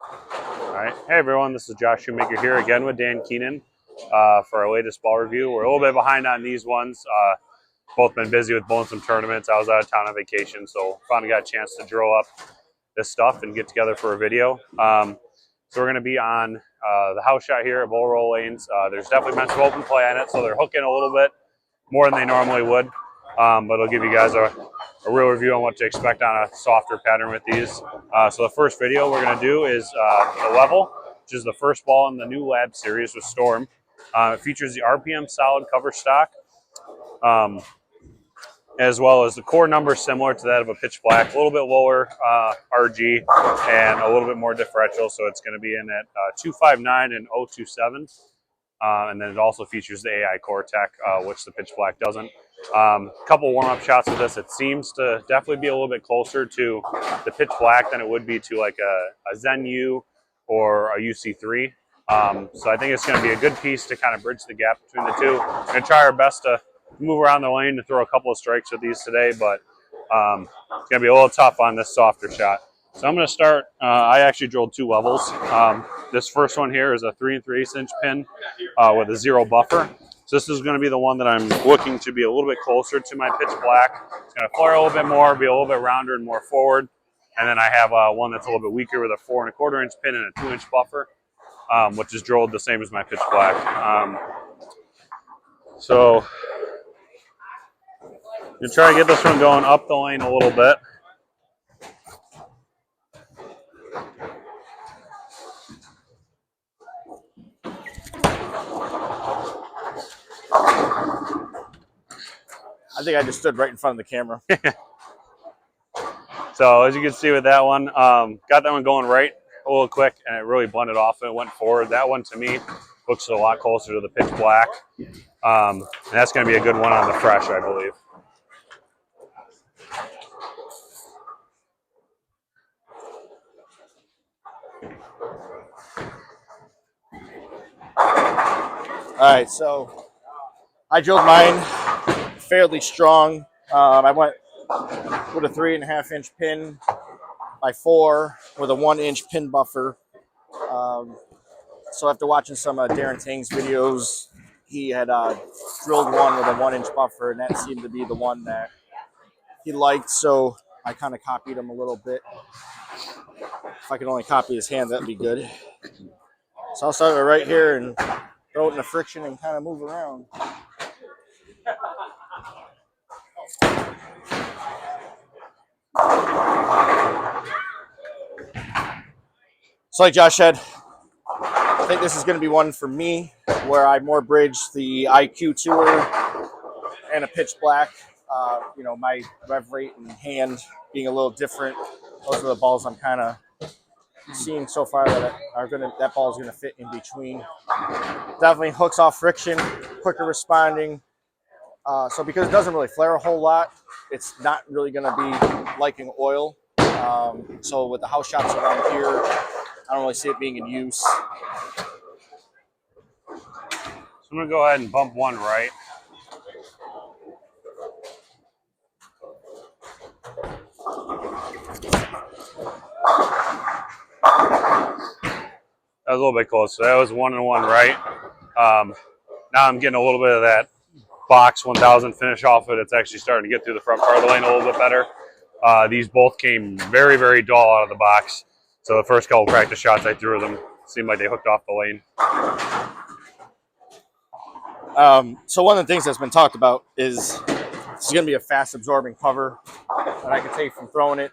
All right. Hey, everyone. This is Josh Shoemaker here again with Dan Keenan for our latest ball review. We're a little bit behind on these ones. Both been busy with bowling some tournaments. I was out of town on vacation, so finally got a chance to drill up this stuff and get together for a video. So we're going to be on the house shot here at Bull Roll Lanes. There's definitely been some open play on it, so they're hooking a little bit more than they normally would. But it'll give you guys a real review on what to expect on a softer pattern with these. So the first video we're going to do is the level, which is the first ball in the new lab series with Storm. It features the RPM solid cover stock, as well as the core number similar to that of a pitch black, a little bit lower RG and a little bit more differential. So it's going to be in at 259 and 027. And then it also features the AI core tech, which the pitch black doesn't. Couple warm-up shots with this. It seems to definitely be a little bit closer to the pitch black than it would be to like a Zen U or a UC3. So I think it's going to be a good piece to kind of bridge the gap between the two. We're going to try our best to move around the lane to throw a couple of strikes with these today, but it's going to be a little tough on this softer shot. So I'm going to start. I actually drilled two levels. This first one here is a 3 3/8 inch pin with a 0 buffer. So this is going to be the one that I'm looking to be a little bit closer to my pitch black. It's going to flare a little bit more, be a little bit rounder and more forward. And then I have one that's a little bit weaker with a 4 1/4 inch pin and a 2 inch buffer, which is drilled the same as my pitch black. So you try to get this one going up the lane a little bit. I think I just stood right in front of the camera. So as you can see with that one, got that one going right a little quick, and it really blended off and it went forward. That one to me looks a lot closer to the pitch black. And that's going to be a good one on the fresh, I believe. All right, so I drilled mine fairly strong. I went with a 3 1/2 inch pin by 4 with a 1 inch pin buffer. So after watching some of Darren Tang's videos, he had drilled one with a 1 inch buffer, and that seemed to be the one that he liked. So I kind of copied him a little bit. If I could only copy his hand, that'd be good. So I'll start right here and throw it in the friction and kind of move around. So like Josh said, I think this is going to be one for me where I more bridge the IQ tour and a pitch black. My rev rate and hand being a little different. Those are the balls I'm kind of seeing so far that ball is going to fit in between. Definitely hooks off friction, quicker responding. So because it doesn't really flare a whole lot, it's not really going to be liking oil. So with the house shots around here, I don't really see it being in use. So I'm going to go ahead and bump one right. That was a little bit close. So that was 1 and 1 right. Now I'm getting a little bit of that box 1000 finish off it. It's actually starting to get through the front part of the lane a little bit better. These both came very, very dull out of the box. So the first couple practice shots I threw them seemed like they hooked off the lane. So one of the things that's been talked about is this is going to be a fast absorbing cover. And I can tell you from throwing it,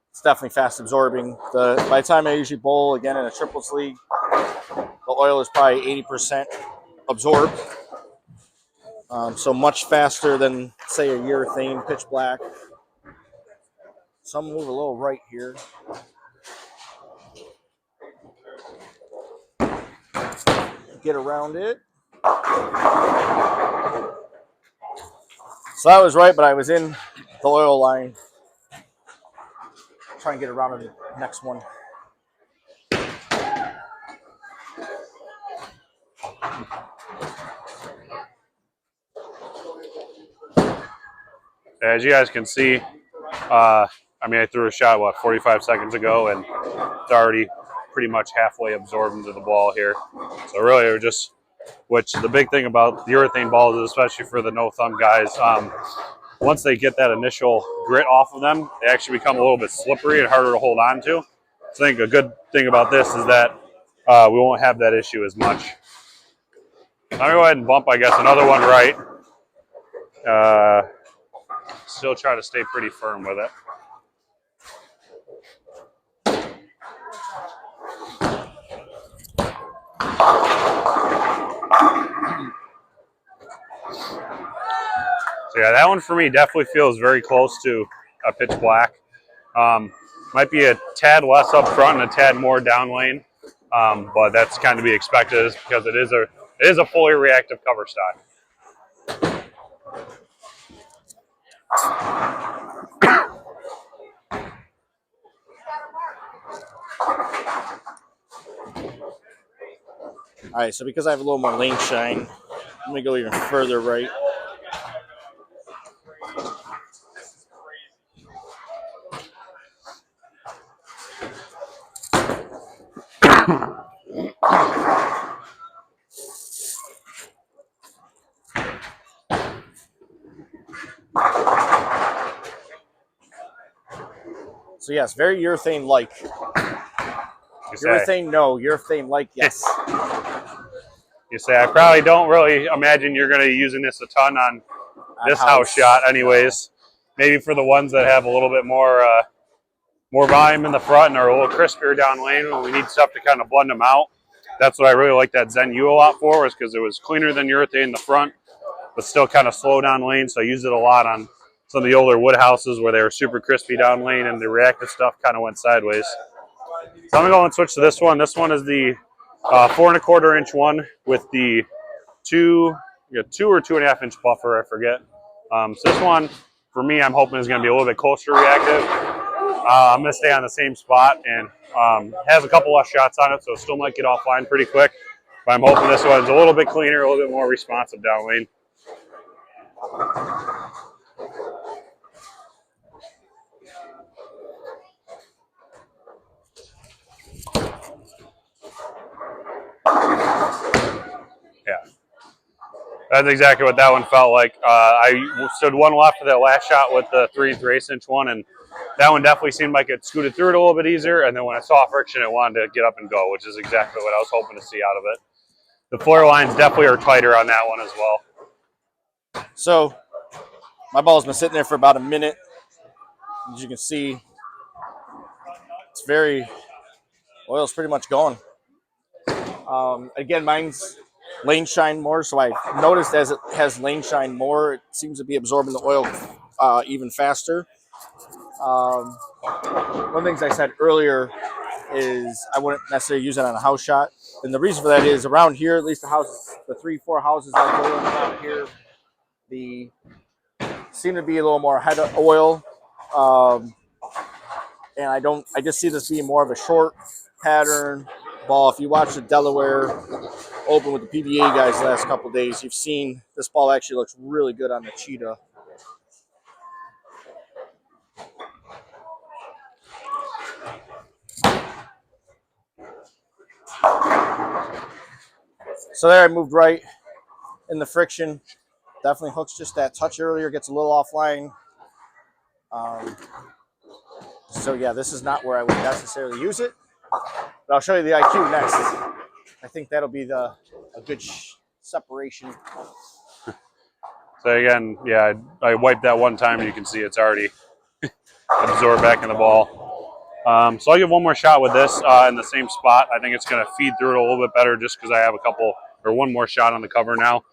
it's definitely fast absorbing. By the time I usually bowl again in a triples league, the oil is probably 80% absorbed. So much faster than, say, a urethane pitch black. So I'm going to move a little right here. Get around it. So I was right, but I was in the oil line. Try and get around to the next one. As you guys can see, I threw a shot, 45 seconds ago, and it's already pretty much halfway absorbed into the ball here. So really, we're just, which the big thing about the urethane balls, especially for the no thumb guys, once they get that initial grit off of them, they actually become a little bit slippery and harder to hold on to. So I think a good thing about this is that we won't have that issue as much. I'm going to go ahead and bump, I guess, another one right. Still try to stay pretty firm with it. So yeah, that one for me definitely feels very close to a pitch black. Might be a tad less up front and a tad more down lane, but that's kind of to be expected because it is a fully reactive cover stock. All right, so because I have a little more lane shine, let me go even further right. So yes, very urethane-like. Urethane, no. Urethane-like, yes. You say, I probably don't really imagine you're going to be using this a ton on this house shot anyways. No. Maybe for the ones that have a little bit more volume in the front and are a little crispier down lane when we need stuff to kind of blend them out. That's what I really like that Zen U a lot for, was because it was cleaner than urethane in the front, but still kind of slow down lane. So I used it a lot on some of the older wood houses where they were super crispy down lane and the reactive stuff kind of went sideways. So I'm going to go and switch to this one. This one is the 4 1/4 inch one with the 2 or 2.5 inch buffer, I forget. So this one, for me, I'm hoping is going to be a little bit closer reactive. I'm going to stay on the same spot and has a couple less shots on it, so it still might get offline pretty quick. But I'm hoping this one's a little bit cleaner, a little bit more responsive down lane. Yeah, that's exactly what that one felt like. I stood one left of that last shot with the 3/8 inch one, and that one definitely seemed like it scooted through it a little bit easier. And then when I saw friction, it wanted to get up and go, which is exactly what I was hoping to see out of it. The flare lines definitely are tighter on that one as well. So my ball's been sitting there for about a minute. As you can see, it's oil's pretty much gone. Again, mine's lane shine more, so I noticed as it has lane shine more, it seems to be absorbing the oil even faster. One of the things I said earlier is I wouldn't necessarily use it on a house shot. And the reason for that is around here, at least the 3-4 houses I go in around here, seem to be a little more head of oil. And I just see this being more of a short pattern ball. If you watch the Delaware Open with the PBA guys the last couple of days, you've seen this ball actually looks really good on the Cheetah. So there I moved right in the friction. Definitely hooks just that touch earlier, gets a little offline. So yeah, this is not where I would necessarily use it. But I'll show you the IQ next. I think that'll be a good separation. So again, yeah, I wiped that one time and you can see it's already absorbed back in the ball. So I'll give one more shot with this in the same spot. I think it's going to feed through it a little bit better just because I have one more shot on the cover now.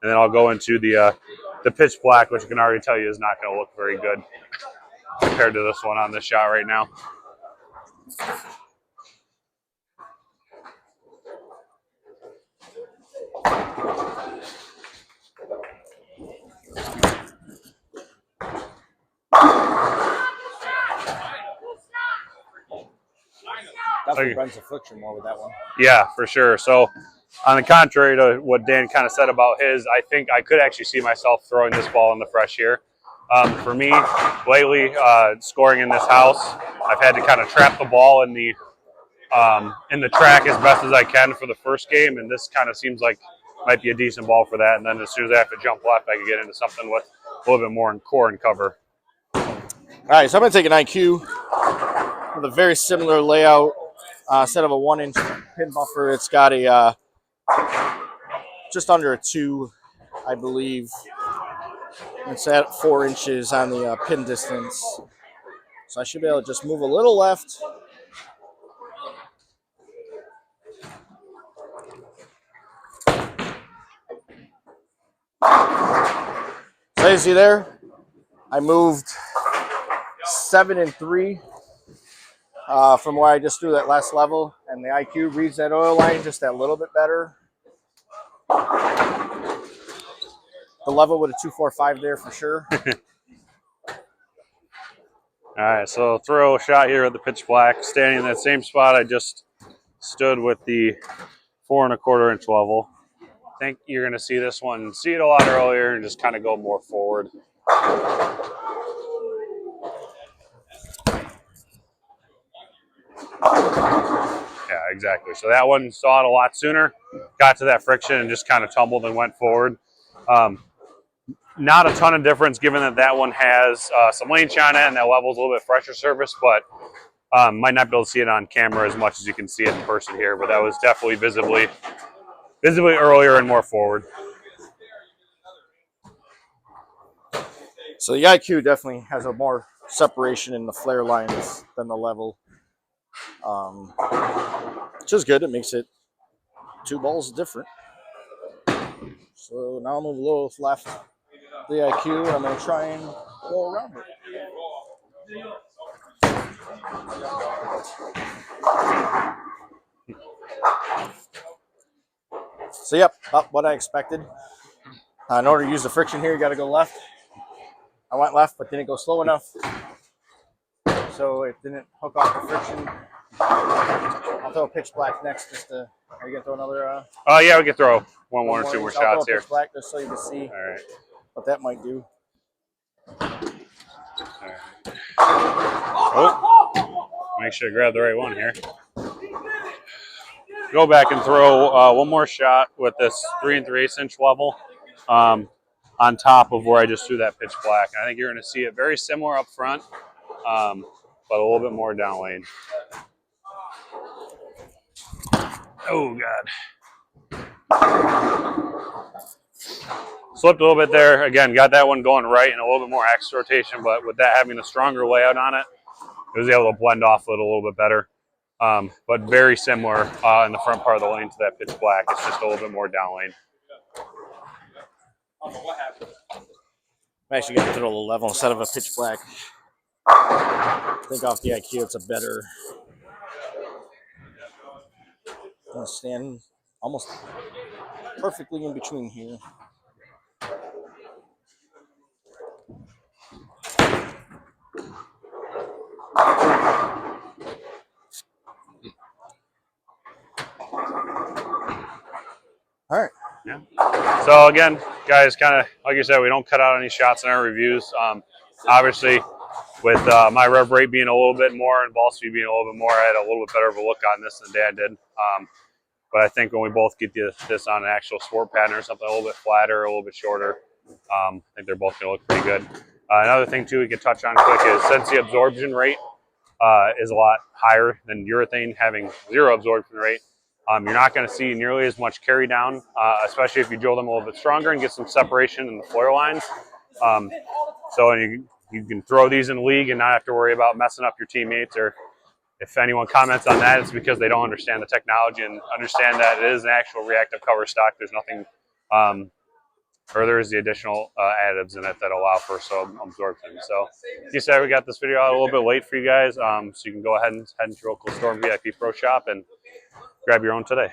And then I'll go into the pitch black, which I can already tell you is not going to look very good compared to this one on this shot right now. Definitely runs the friction more with that one. Yeah, for sure. So on the contrary to what Dan kind of said about his, I think I could actually see myself throwing this ball in the fresh here. For me, lately, scoring in this house, I've had to kind of trap the ball in the in the track as best as I can for the first game, and this kind of seems like might be a decent ball for that. And then as soon as I have to jump left, I can get into something with a little bit more in core and cover. All right, so I'm going to take an IQ with a very similar layout. Instead of a 1-inch pin buffer, it's got a just under a 2, I believe. It's at 4 inches on the pin distance. So I should be able to just move a little left. So you see there, I moved 7 and 3 from where I just threw that last level, and the IQ reads that oil line just that little bit better. The level with a 245 there for sure. All right, so throw a shot here at the pitch black, standing in that same spot I just stood with the 4 1/4 inch level. I think you're going to see this one, see it a lot earlier, and just kind of go more forward. Yeah, exactly. So that one saw it a lot sooner, got to that friction, and just kind of tumbled and went forward. Not a ton of difference given that that one has some lane shine and that level's a little bit fresher surface, but might not be able to see it on camera as much as you can see it in person here, but that was definitely visibly earlier and more forward. So the IQ definitely has a more separation in the flare lines than the level, which is good. It makes it 2 balls different. So now I'll move a little left the IQ, and I'm going to try and go around it. So yep, about what I expected. In order to use the friction here, you got to go left. I went left, but didn't go slow enough, so it didn't hook off the friction. I'll throw a pitch black next, just to. Are you gonna throw another? Yeah, we can throw one or two more shots here. Pitch black just so you can see what that might do. Oh, make sure to grab the right one here. Go back and throw one more shot with this 3 3/8 inch level on top of where I just threw that pitch black. I think you're going to see it very similar up front, but a little bit more down lane. Oh, God. Slipped a little bit there. Again, got that one going right and a little bit more axis rotation, but with that having a stronger layout on it, it was able to blend off it a little bit better. But very similar in the front part of the lane to that pitch black. It's just a little bit more down lane. I'm actually going to throw a level instead of a pitch black. I think off the IQ, it's a better. I'm going to stand almost perfectly in between here. All right. Yeah. So again, guys, kind of like you said, we don't cut out any shots in our reviews. Obviously, with my rev rate being a little bit more and ball speed being a little bit more, I had a little bit better of a look on this than Dad did. But I think when we both get this on an actual sport pattern or something a little bit flatter, a little bit shorter, I think they're both going to look pretty good. Another thing, too, we can touch on quick is since the absorption rate is a lot higher than urethane having 0 absorption rate, you're not going to see nearly as much carry down, especially if you drill them a little bit stronger and get some separation in the flare lines. So you can throw these in the league and not have to worry about messing up your teammates, or if anyone comments on that, it's because they don't understand the technology and understand that it is an actual reactive cover stock. There's nothing, or there is the additional additives in it that allow for some absorption. So, like you said, we got this video out a little bit late for you guys, so you can go ahead and head into your local Storm VIP Pro Shop and grab your own today.